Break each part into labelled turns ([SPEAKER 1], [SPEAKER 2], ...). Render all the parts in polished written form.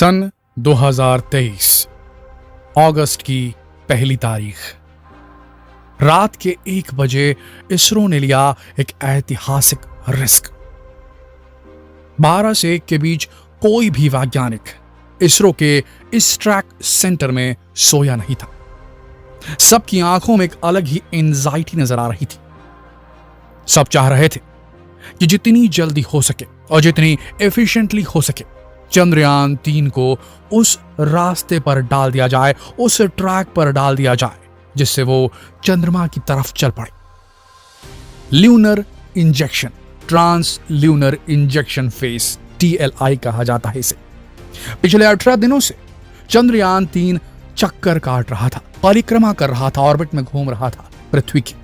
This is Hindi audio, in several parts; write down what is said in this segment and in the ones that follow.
[SPEAKER 1] सन 2023 अगस्त की पहली तारीख रात के 1 बजे इसरो ने लिया एक ऐतिहासिक रिस्क। 12 से 1 के बीच कोई भी वैज्ञानिक इसरो के इस ट्रैक सेंटर में सोया नहीं था। सबकी आंखों में एक अलग ही एंजाइटी नजर आ रही थी। सब चाह रहे थे कि जितनी जल्दी हो सके और जितनी एफिशिएंटली हो सके चंद्रयान 3 को उस रास्ते पर डाल दिया जाए, उस ट्रैक पर डाल दिया जाए जिससे वो चंद्रमा की तरफ चल पड़े। Lunar injection, trans lunar injection phase, TLI कहा जाता है इसे। पिछले 18 दिनों से चंद्रयान 3 चक्कर काट रहा था, परिक्रमा कर रहा था, ऑर्बिट में घूम रहा था पृथ्वी की।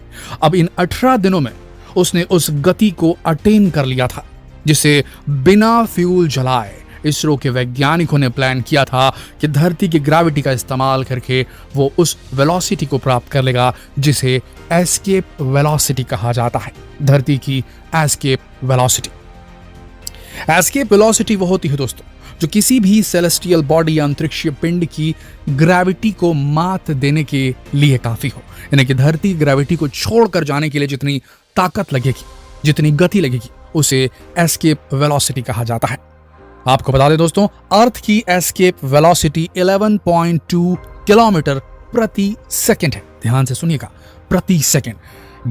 [SPEAKER 1] अब इन 18 दिनों में उसने उस गति को अटेन कर लिया था जिसे बिना फ्यूल जलाए इसरो के वैज्ञानिकों ने प्लान किया था कि धरती की ग्रेविटी का इस्तेमाल करके वो उस वेलोसिटी को प्राप्त कर लेगा जिसे एस्केप वेलोसिटी कहा जाता है। धरती की एस्केप वेलोसिटी। एस्केप वेलोसिटी वो होती है दोस्तों जो किसी भी सेलेस्टियल बॉडी या अंतरिक्षीय पिंड की ग्रेविटी को मात देने के लिए काफी हो। यानी कि धरती ग्रेविटी को छोड़कर जाने के लिए जितनी ताकत लगेगी, जितनी गति लगेगी, उसे एस्केप वेलोसिटी कहा जाता है। आपको बता दें दोस्तों, अर्थ की एस्केप वेलोसिटी 11.2 किलोमीटर प्रति सेकंड है। ध्यान से सुनिएगा, प्रति सेकंड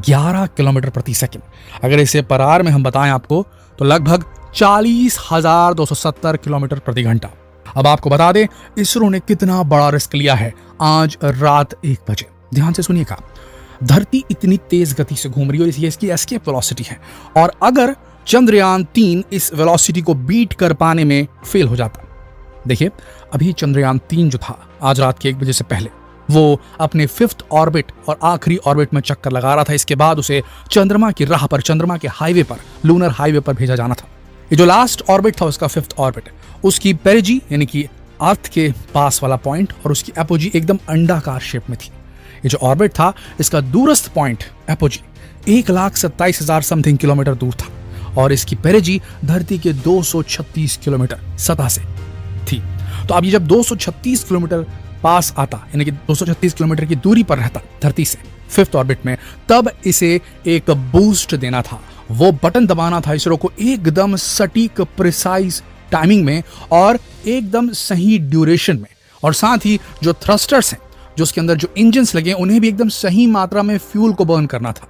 [SPEAKER 1] 11 किलोमीटर प्रति सेकंड। अगर इसे पर आवर में हम बताएं आपको तो लगभग 40,270 किलोमीटर प्रति घंटा। अब आपको बता दें इसरो ने कितना बड़ा रिस्क लिया है आज रात 1 बजे। ध्यान से सुनिएगा, धरती इतनी तेज गति से घूम रही है, ये इसकी एस्केप वेलोसिटी है। और अगर चंद्रयान 3 इस वेलोसिटी को बीट कर पाने में फेल हो जाता, देखिए अभी चंद्रयान 3 जो था आज रात के 1 बजे से पहले वो अपने 5th ऑर्बिट और आखिरी ऑर्बिट में चक्कर लगा रहा था। इसके बाद उसे चंद्रमा की राह पर, चंद्रमा के हाईवे पर, लूनर हाईवे पर भेजा जाना था। ये जो लास्ट ऑर्बिट था उसका 5th ऑर्बिट, उसकी पेरिजी यानी कि अर्थ के पास वाला पॉइंट और उसकी एपोजी एकदम अंडाकार शेप में थी। ये जो ऑर्बिट था इसका दूरस्थ पॉइंट एपोजी 1,27,000 समथिंग किलोमीटर दूर था और इसकी पेरिजी धरती के 236 किलोमीटर सतह से थी। तो अब ये जब 236 किलोमीटर पास आता, यानी कि 236 किलोमीटर की दूरी पर रहता धरती से 5th ऑर्बिट में, तब इसे एक बूस्ट देना था। वो बटन दबाना था इसरो को एकदम सटीक प्रिसाइज टाइमिंग में और एकदम सही ड्यूरेशन में। और साथ ही जो थ्रस्टर्स हैं, जो उसके अंदर जो इंजन्स लगे, उन्हें भी एकदम सही मात्रा में फ्यूल को बर्न करना था।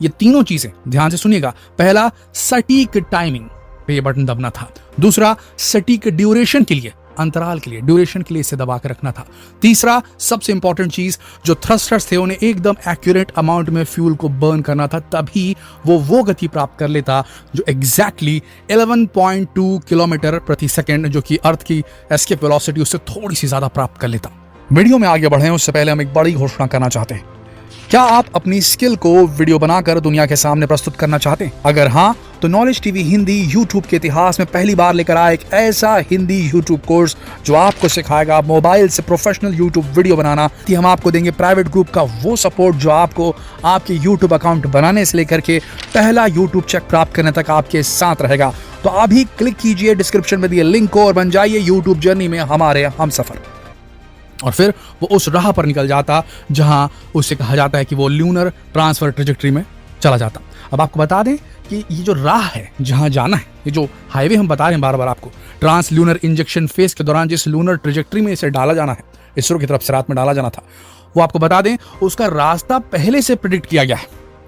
[SPEAKER 1] ये तीनों चीजें ध्यान से सुनिएगा। पहला, सटीक टाइमिंग पे ये बटन दबना था। दूसरा, सटीक ड्यूरेशन के लिए, अंतराल के लिए, ड्यूरेशन के लिए इसे दबा कर रखना था। तीसरा, सबसे इंपॉर्टेंट चीज, जो थ्रस्टर्स थे उन्हें एकदम एक्यूरेट अमाउंट में फ्यूल को बर्न करना था, तभी वो गति प्राप्त कर लेता जो एग्जैक्टली 11.2 किलोमीटर प्रति सेकेंड, जो कि अर्थ की एस्केप वेलोसिटी उससे थोड़ी सी ज्यादा प्राप्त कर लेता। वीडियो में आगे बढ़े उससे पहले हम एक बड़ी घोषणा करना चाहते हैं। क्या आप अपनी स्किल को वीडियो बनाकर दुनिया के सामने प्रस्तुत करना चाहते हैं? अगर हाँ, तो नॉलेज टीवी हिंदी यूट्यूब के इतिहास में पहली बार लेकर आए एक ऐसा हिंदी यूट्यूब कोर्स जो आपको सिखाएगा मोबाइल से प्रोफेशनल यूट्यूब वीडियो बनाना। कि हम आपको देंगे प्राइवेट ग्रुप का वो सपोर्ट जो आपको आपके यूट्यूब अकाउंट बनाने से लेकर के पहला यूट्यूब चेक प्राप्त करने तक आपके साथ रहेगा। तो अभी क्लिक कीजिए डिस्क्रिप्शन में दिए लिंक को और बन जाइए यूट्यूब जर्नी में हमारे हम सफर। और फिर वो उस राह पर निकल जाता जहां उसे कहा जाता है कि वो ल्यूनर ट्रांसफर ट्रेजेक्टरी में चला जाता। अब आपको बता दें कि ये जो राह है जहां जाना है, ये जो हाईवे हम बता रहे हैं बार बार आपको, ट्रांस ल्यूनर इंजेक्शन फेज के दौरान जिस लूनर ट्रेजेक्टरी में इसे डाला जाना है, इसरो की तरफ से रात में डाला जाना था, वो आपको बता दें उसका रास्ता पहले से प्रेडिक्ट किया गया है।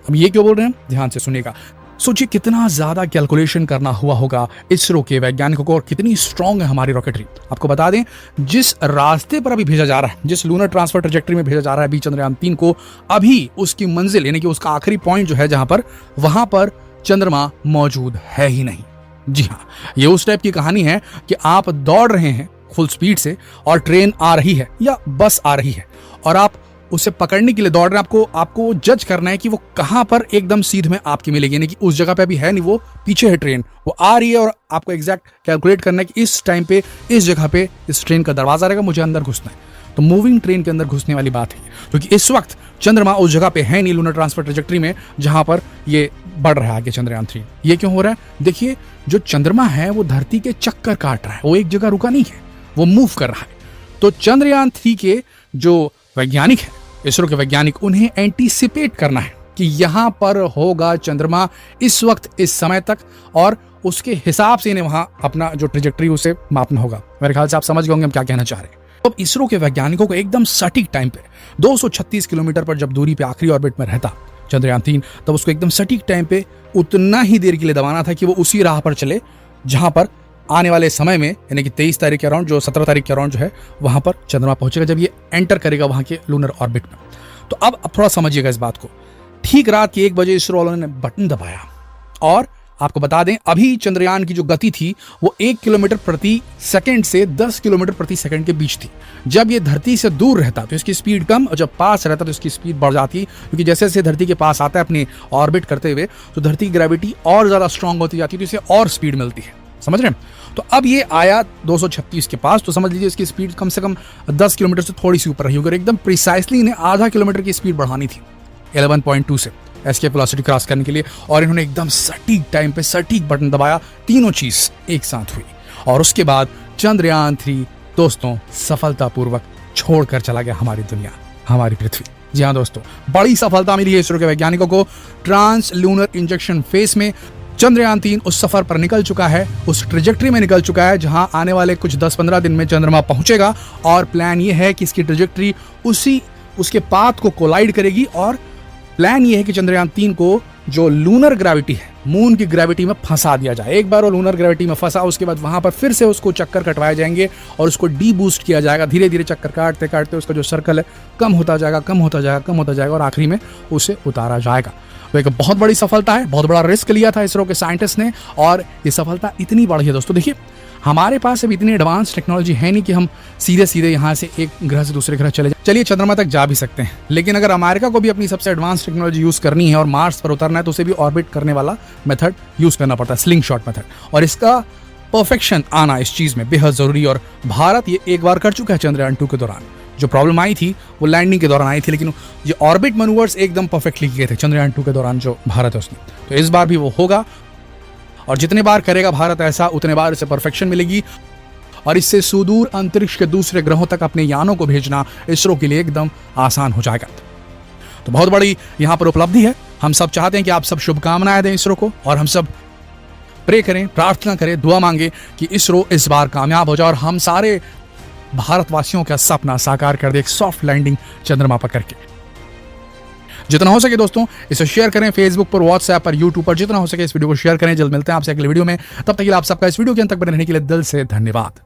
[SPEAKER 1] अब ये क्यों बोल रहे हैं, ध्यान से सुनिएगा। सोचिए कितना ज्यादा कैलकुलेशन करना हुआ होगा इसरो के वैज्ञानिकों को और कितनी स्ट्रांग है हमारी रॉकेटरी। आपको बता दें जिस रास्ते पर अभी भेजा जा रहा है, जिस लूनर ट्रांसफर ट्रेजेक्टरी में भेजा जा रहा है अभी चंद्रयान 3 को, अभी उसकी मंजिल यानी कि उसका आखिरी पॉइंट जो है जहां पर, वहां पर चंद्रमा मौजूद है ही नहीं। जी हाँ, ये उस टाइप की कहानी है कि आप दौड़ रहे हैं फुल स्पीड से और ट्रेन आ रही है या बस आ रही है और आप उसे पकड़ने के लिए दौड़ रहे हैं। आपको जज करना है कि वो कहां पर एकदम सीध में आपकी मिलेगी, यानी कि उस जगह पे अभी है नहीं, वो पीछे है ट्रेन, वो आ रही है और आपको एग्जैक्ट कैलकुलेट करना है कि इस टाइम पे इस जगह पे इस ट्रेन का दरवाजा रहेगा, मुझे अंदर घुसना है। तो मूविंग ट्रेन के अंदर घुसने वाली बात है, क्योंकि इस वक्त चंद्रमा उस जगह पे है नहीं लूनर ट्रांसफर ट्रेजेक्टरी में जहां पर ये बढ़ रहा है आगे चंद्रयान 3। ये क्यों हो रहा है? देखिए जो चंद्रमा है वो धरती के चक्कर काट रहा है, वो एक जगह रुका नहीं है, वो मूव कर रहा है। तो चंद्रयान 3 के जो वैज्ञानिक हैं, इसरो के वैज्ञानिक, उन्हें एंटीसिपेट करना है कि यहां पर होगा चंद्रमा इस वक्त इस समय तक, और उसके हिसाब से इन्हें वहां अपना जो ट्रेजेक्टरी उसे मापना होगा। मेरे ख्याल से आप समझ गए होंगे हम क्या कहना चाह रहे हैं। अब इसरो के वैज्ञानिकों को एकदम सटीक टाइम पे 236 किलोमीटर पर जब दूरी पे आखिरी ऑर्बिट में रहता चंद्रयान 3, तब उसको एकदम सटीक टाइम पे उतना ही देर के लिए दबाना था कि वो उसी राह पर चले जहां पर आने वाले समय में, यानी कि 23 तारीख के अराउंड, जो 17 तारीख के अराउंड जो है, वहां पर चंद्रमा पहुंचेगा जब ये एंटर करेगा वहां के लूनर ऑर्बिट में। तो अब थोड़ा समझिएगा इस बात को। ठीक रात के 1 बजे इसरो वालों ने बटन दबाया, और आपको बता दें अभी चंद्रयान की जो गति थी वो 1 किलोमीटर प्रति सेकंड से 10 किलोमीटर प्रति सेकंड के बीच थी। जब ये धरती से दूर रहता तो इसकी स्पीड कम, और जब पास रहता तो इसकी स्पीड बढ़ जाती, क्योंकि जैसे जैसे धरती के पास आता है अपने ऑर्बिट करते हुए, तो धरती की ग्रेविटी और ज्यादा स्ट्रांग होती जाती है, तो इसे और स्पीड मिलती है। समझ रहे हैं? तो अब ये आया 236 के पास, तो समझ लीजिए इसकी स्पीड कम से कम 10 किलोमीटर से थोड़ी सी ऊपर रही होगी। एकदम प्रिसाइसली इन्हें आधा किलोमीटर की स्पीड बढ़ानी थी 11.2 से एस्केप वेलोसिटी क्रॉस करने के लिए, और इन्होंने एकदम सटीक टाइम पे सटीक बटन दबाया। तीनों चीज एक साथ हुई, और उसके बाद चंद्रयान 3 दोस्तों सफलतापूर्वक छोड़कर चला गया हमारी दुनिया, हमारी पृथ्वी। जी हाँ दोस्तों, बड़ी सफलता मिली है इसरो के वैज्ञानिकों को। ट्रांस लूनर इंजेक्शन फेस में चंद्रयान 3 उस सफर पर निकल चुका है, उस ट्रेजेक्टरी में निकल चुका है जहां आने वाले कुछ 10-15 दिन में चंद्रमा पहुंचेगा, और प्लान ये है कि इसकी ट्रेजेक्टरी उसके पाथ को कोलाइड करेगी, और प्लान ये है कि चंद्रयान 3 को जो लूनर ग्रेविटी है, मून की ग्रेविटी में फंसा दिया जाए। एक बार वो लूनर ग्रेविटी में फंसा, उसके बाद वहां पर फिर से उसको चक्कर कटवाए जाएंगे और उसको डी बूस्ट किया जाएगा। धीरे धीरे चक्कर काटते काटते उसका जो सर्कल है कम होता जाएगा, कम होता जाएगा, कम होता जाएगा, और आखिरी में उसे उतारा जाएगा। तो एक बहुत बड़ी सफलता है, बहुत बड़ा रिस्क लिया था इसरो के साइंटिस्ट ने, और ये सफलता इतनी बड़ी है दोस्तों। देखिए, हमारे पास अब इतनी एडवांस टेक्नोलॉजी है नहीं कि हम सीधे सीधे यहाँ से एक ग्रह से दूसरे ग्रह चले जाए। चलिए चंद्रमा तक जा भी सकते हैं, लेकिन अगर अमेरिका को भी अपनी सबसे एडवांस टेक्नोलॉजी यूज करनी है और मार्स पर उतरना है, तो उसे भी ऑर्बिट करने वाला मेथड यूज करना पड़ता है, स्लिंग शॉट मेथड, और इसका परफेक्शन आना इस चीज में बेहद जरूरी। और भारत ये एक बार कर चुका है चंद्रयान 2 के दौरान। जो प्रॉब्लम आई थी वो लैंडिंग के दौरान आई थी, लेकिन ये ऑर्बिट मैनूवर्स एकदम परफेक्टली किए थे चंद्रयान 2 के दौरान जो भारत है उसने। तो इस बार भी वो होगा, और जितने बार करेगा भारत ऐसा, उतने बार इसे परफेक्शन मिलेगी, और इससे सुदूर अंतरिक्ष के दूसरे ग्रहों तक अपने यानों को भेजना इसरो के लिए एकदम आसान हो जाएगा। तो बहुत बड़ी यहां पर उपलब्धि है। हम सब चाहते हैं कि आप सब शुभकामनाएं दें इसरो को, और हम सब प्रे करें, प्रार्थना करें, दुआ मांगे कि इसरो इस बार कामयाब हो जाए और हम सारे भारतवासियों का सपना साकार कर दे, एक सॉफ्ट लैंडिंग चंद्रमा पर करके। जितना हो सके दोस्तों इसे शेयर करें, फेसबुक पर, व्हाट्सएप पर, यूट्यूब पर, जितना हो सके इस वीडियो को शेयर करें। जल्द मिलते हैं आपसे अगले वीडियो में, तब तक के लिए आप सबका इस वीडियो के अंत तक बने रहने के लिए दिल से धन्यवाद।